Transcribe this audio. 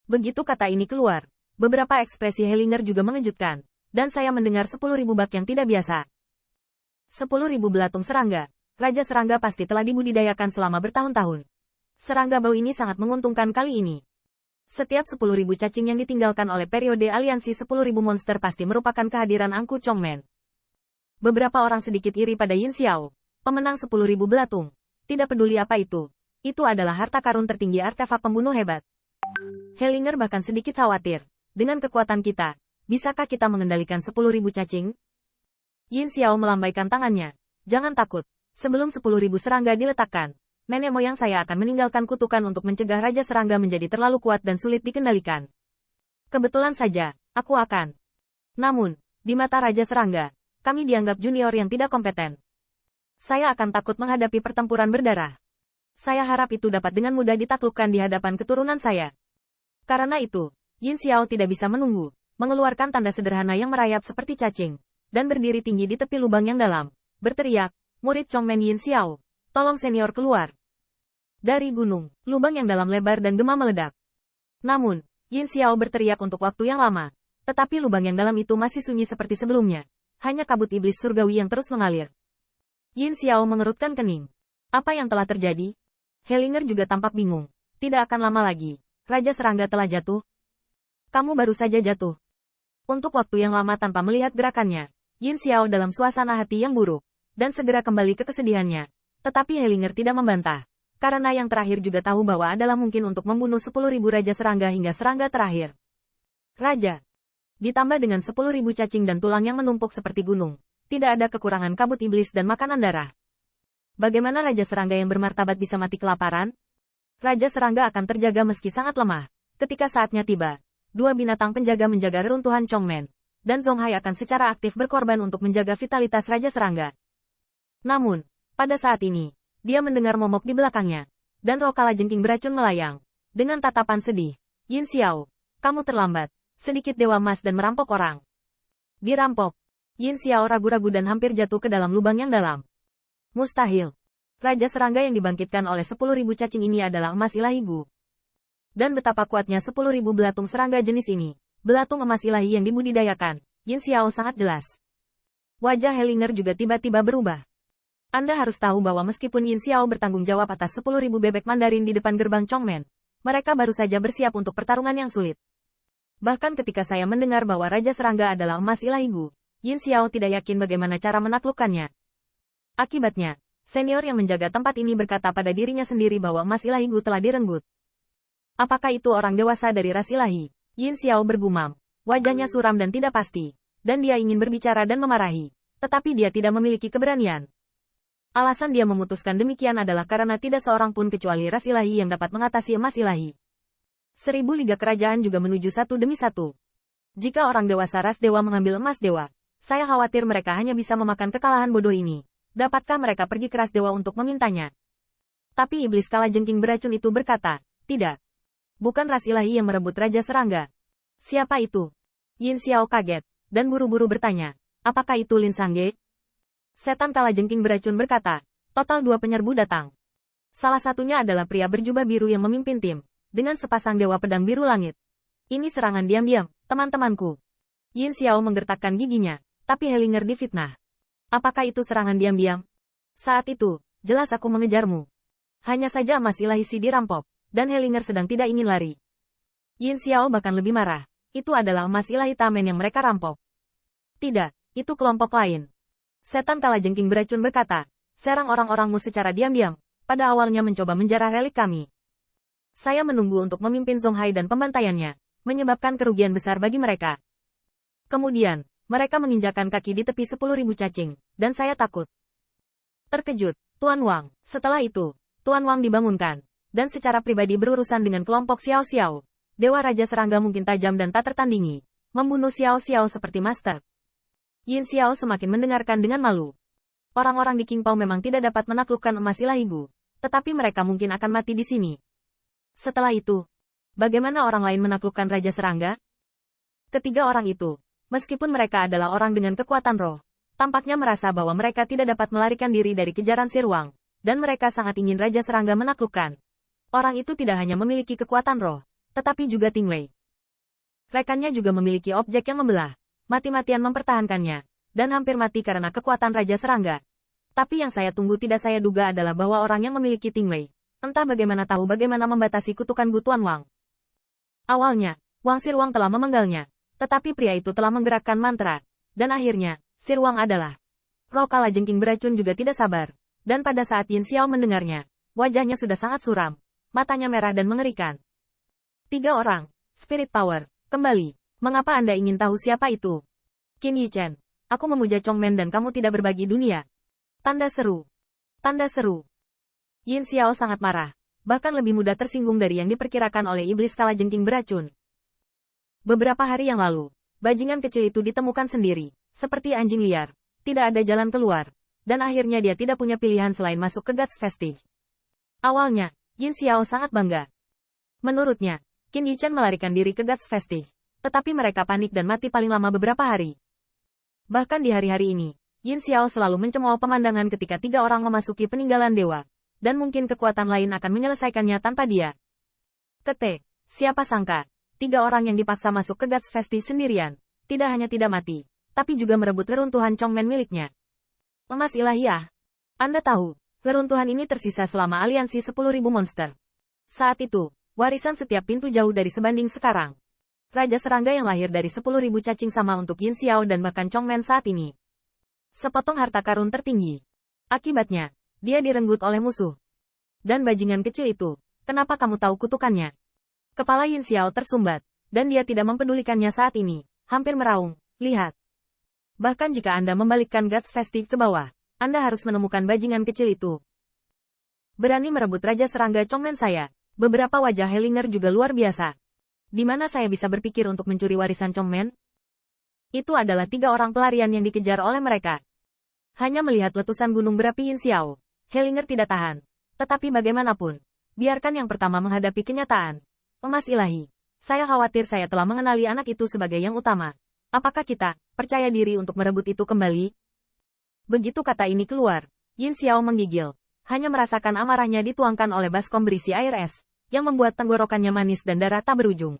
Begitu kata ini keluar, beberapa ekspresi Hellinger juga mengejutkan, dan saya mendengar 10.000 bak yang tidak biasa. 10.000 belatung serangga. Raja serangga pasti telah dibudidayakan selama bertahun-tahun. Serangga bau ini sangat menguntungkan kali ini. Setiap 10.000 cacing yang ditinggalkan oleh periode aliansi 10.000 monster pasti merupakan kehadiran Angku Chongmen. Beberapa orang sedikit iri pada Yin Xiao, pemenang 10.000 belatung. Tidak peduli apa itu adalah harta karun tertinggi artefak pembunuh hebat. Hellinger bahkan sedikit khawatir, dengan kekuatan kita, bisakah kita mengendalikan 10.000 cacing? Yin Xiao melambaikan tangannya. Jangan takut, sebelum 10.000 serangga diletakkan, nenek moyang saya akan meninggalkan kutukan untuk mencegah Raja Serangga menjadi terlalu kuat dan sulit dikendalikan. Kebetulan saja, aku akan. Namun, di mata Raja Serangga, kami dianggap junior yang tidak kompeten. Saya akan takut menghadapi pertempuran berdarah. Saya harap itu dapat dengan mudah ditaklukkan di hadapan keturunan saya. Karena itu, Yin Xiao tidak bisa menunggu, mengeluarkan tanda sederhana yang merayap seperti cacing, dan berdiri tinggi di tepi lubang yang dalam, berteriak, murid Chongmen Yin Xiao, tolong senior keluar. Dari gunung, lubang yang dalam lebar dan gema meledak. Namun, Yin Xiao berteriak untuk waktu yang lama, tetapi lubang yang dalam itu masih sunyi seperti sebelumnya. Hanya kabut iblis surgawi yang terus mengalir. Yin Xiao mengerutkan kening. Apa yang telah terjadi? Hellinger juga tampak bingung. Tidak akan lama lagi, Raja Serangga telah jatuh. Kamu baru saja jatuh. Untuk waktu yang lama tanpa melihat gerakannya, Yin Xiao dalam suasana hati yang buruk, dan segera kembali ke kesedihannya. Tetapi Hellinger tidak membantah, karena yang terakhir juga tahu bahwa adalah mungkin untuk membunuh 10.000 Raja Serangga hingga serangga terakhir. Raja. Ditambah dengan 10.000 cacing dan tulang yang menumpuk seperti gunung, tidak ada kekurangan kabut iblis dan makanan darah. Bagaimana Raja Serangga yang bermartabat bisa mati kelaparan? Raja Serangga akan terjaga meski sangat lemah. Ketika saatnya tiba, dua binatang penjaga menjaga reruntuhan Chongmen, dan Zonghai akan secara aktif berkorban untuk menjaga vitalitas Raja Serangga. Namun, pada saat ini, dia mendengar momok di belakangnya, dan roh kalajengking beracun melayang. Dengan tatapan sedih, Yin Xiao, kamu terlambat, sedikit dewa emas dan merampok orang. Dirampok. Yin Xiao ragu-ragu dan hampir jatuh ke dalam lubang yang dalam. Mustahil. Raja Serangga yang dibangkitkan oleh 10.000 cacing ini adalah emas ilahi Gu. Dan betapa kuatnya 10.000 belatung serangga jenis ini, belatung emas ilahi yang dibudidayakan, Yin Xiao sangat jelas. Wajah Hellinger juga tiba-tiba berubah. Anda harus tahu bahwa meskipun Yin Xiao bertanggung jawab atas 10.000 bebek Mandarin di depan gerbang Chongmen, mereka baru saja bersiap untuk pertarungan yang sulit. Bahkan ketika saya mendengar bahwa Raja Serangga adalah emas ilahi Gu, Yin Xiao tidak yakin bagaimana cara menaklukkannya. Akibatnya, senior yang menjaga tempat ini berkata pada dirinya sendiri bahwa emas ilahi Gu telah direnggut. Apakah itu orang dewasa dari ras ilahi? Yin Xiao bergumam. Wajahnya suram dan tidak pasti, dan dia ingin berbicara dan memarahi, tetapi dia tidak memiliki keberanian. Alasan dia memutuskan demikian adalah karena tidak seorang pun kecuali ras ilahi yang dapat mengatasi emas ilahi. 1000 liga kerajaan juga menuju satu demi satu. Jika orang dewasa ras dewa mengambil emas dewa, saya khawatir mereka hanya bisa memakan kekalahan bodoh ini. Dapatkah mereka pergi ke ras dewa untuk memintanya? Tapi iblis kalajengking beracun itu berkata, tidak. Bukan ras ilahi yang merebut Raja Serangga. Siapa itu? Yin Xiao kaget, dan buru-buru bertanya, apakah itu Lin Sangge? Setan kalajengking beracun berkata, total 2 penyerbu datang. Salah satunya adalah pria berjubah biru yang memimpin tim, dengan sepasang dewa pedang biru langit. Ini serangan diam-diam, teman-temanku. Yin Xiao menggertakkan giginya, tapi Hellinger difitnah. Apakah itu serangan diam-diam? Saat itu, jelas aku mengejarmu. Hanya saja emas ilahi si dirampok, dan Hellinger sedang tidak ingin lari. Yin Xiao bahkan lebih marah. Itu adalah emas ilahi Tamen yang mereka rampok. Tidak, itu kelompok lain. Setan kalajengking beracun berkata, serang orang-orangmu secara diam-diam, pada awalnya mencoba menjarah relik kami. Saya menunggu untuk memimpin Zonghai dan pembantaiannya, menyebabkan kerugian besar bagi mereka. Kemudian, mereka menginjakkan kaki di tepi 10.000 cacing, dan saya takut. Terkejut, Tuan Wang. Setelah itu, Tuan Wang dibangunkan, dan secara pribadi berurusan dengan kelompok Xiao Xiao. Dewa Raja Serangga mungkin tajam dan tak tertandingi, membunuh Xiao Xiao seperti master. Yin Xiao semakin mendengarkan dengan malu. Orang-orang di Qingpao memang tidak dapat menaklukkan emas ilahi Gu, tetapi mereka mungkin akan mati di sini. Setelah itu, bagaimana orang lain menaklukkan Raja Serangga? Ketiga orang itu, meskipun mereka adalah orang dengan kekuatan roh, tampaknya merasa bahwa mereka tidak dapat melarikan diri dari kejaran Sirwang, dan mereka sangat ingin Raja Serangga menaklukkan. Orang itu tidak hanya memiliki kekuatan roh, tetapi juga Ting Wei. Rekannya juga memiliki objek yang membelah, mati-matian mempertahankannya, dan hampir mati karena kekuatan Raja Serangga. Tapi yang saya tunggu tidak saya duga adalah bahwa orang yang memiliki Ting Wei, entah bagaimana tahu bagaimana membatasi kutukan Gutuan Wang. Awalnya, Wang Sirwang telah memenggalnya, tetapi pria itu telah menggerakkan mantra, dan akhirnya, Sirwang adalah. Roh kalajengking beracun juga tidak sabar, dan pada saat Yin Xiao mendengarnya, wajahnya sudah sangat suram, matanya merah dan mengerikan. 3 orang, Spirit Power, kembali. Mengapa Anda ingin tahu siapa itu? Qin Yichen, aku memuja Chongmen dan kamu tidak berbagi dunia. Tanda seru. Tanda seru. Yin Xiao sangat marah, bahkan lebih mudah tersinggung dari yang diperkirakan oleh iblis kalajengking beracun. Beberapa hari yang lalu, bajingan kecil itu ditemukan sendiri, seperti anjing liar, tidak ada jalan keluar, dan akhirnya dia tidak punya pilihan selain masuk ke Guts Festive. Awalnya, Yin Xiao sangat bangga. Menurutnya, Qin Yichen melarikan diri ke Guts Festive, tetapi mereka panik dan mati paling lama beberapa hari. Bahkan di hari-hari ini, Yin Xiao selalu mencemooh pemandangan ketika 3 orang memasuki peninggalan dewa, dan mungkin kekuatan lain akan menyelesaikannya tanpa dia. Siapa sangka, 3 orang yang dipaksa masuk ke Guts Festive sendirian, tidak hanya tidak mati, tapi juga merebut reruntuhan Chongmen miliknya. Emas ilahiyah. Anda tahu, reruntuhan ini tersisa selama aliansi 10.000 monster. Saat itu, warisan setiap pintu jauh dari sebanding sekarang. Raja Serangga yang lahir dari 10.000 cacing sama untuk Yin Xiao dan bahkan Chongmen saat ini. Sepotong harta karun tertinggi. Akibatnya, dia direnggut oleh musuh. Dan bajingan kecil itu, kenapa kamu tahu kutukannya? Kepala Yin Xiao tersumbat, dan dia tidak mempedulikannya saat ini, hampir meraung, lihat. Bahkan jika Anda membalikkan Guts Festive ke bawah, Anda harus menemukan bajingan kecil itu. Berani merebut Raja Serangga Chongmen saya, beberapa wajah Hellinger juga luar biasa. Di mana saya bisa berpikir untuk mencuri warisan Chongmen? Itu adalah 3 orang pelarian yang dikejar oleh mereka. Hanya melihat letusan gunung berapi Yin Xiao, Hellinger tidak tahan. Tetapi bagaimanapun, biarkan yang pertama menghadapi kenyataan. Emas ilahi, saya khawatir saya telah mengenali anak itu sebagai yang utama. Apakah kita percaya diri untuk merebut itu kembali? Begitu kata ini keluar, Yin Xiao menggigil, hanya merasakan amarahnya dituangkan oleh baskom berisi air es, yang membuat tenggorokannya manis dan darah tak berujung.